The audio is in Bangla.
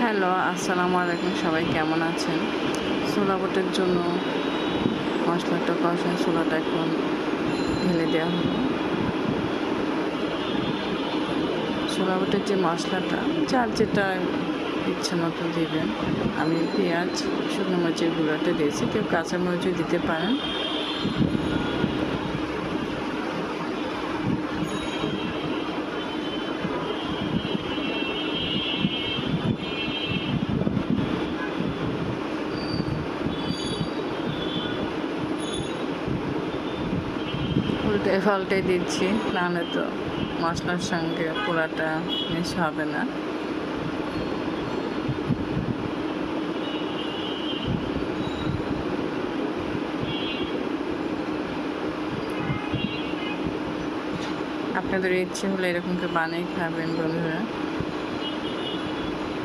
হ্যালো, আসসালামু আলাইকুম। সবাই কেমন আছেন? ছোলা বুটের জন্য মশলাটা কষায় ছোলাটা এখন ঢেলে দেওয়া হলো। ছোলা বুটের যে মশলাটা যার যেটা ইচ্ছা মতো দিবেন। আমি পেঁয়াজ, শুকনো মরিচের গুঁড়োটা দিয়েছি, কেউ কাঁচা মরিচও দিতে পারেন। উল্টে পাল্টে দিচ্ছি, নাহলে তো মশলার সঙ্গে পোড়াটা মিশ হবে না। আপনাদের ইচ্ছে হলে এরকম করে বানিয়ে খাবেন বন্ধুরা।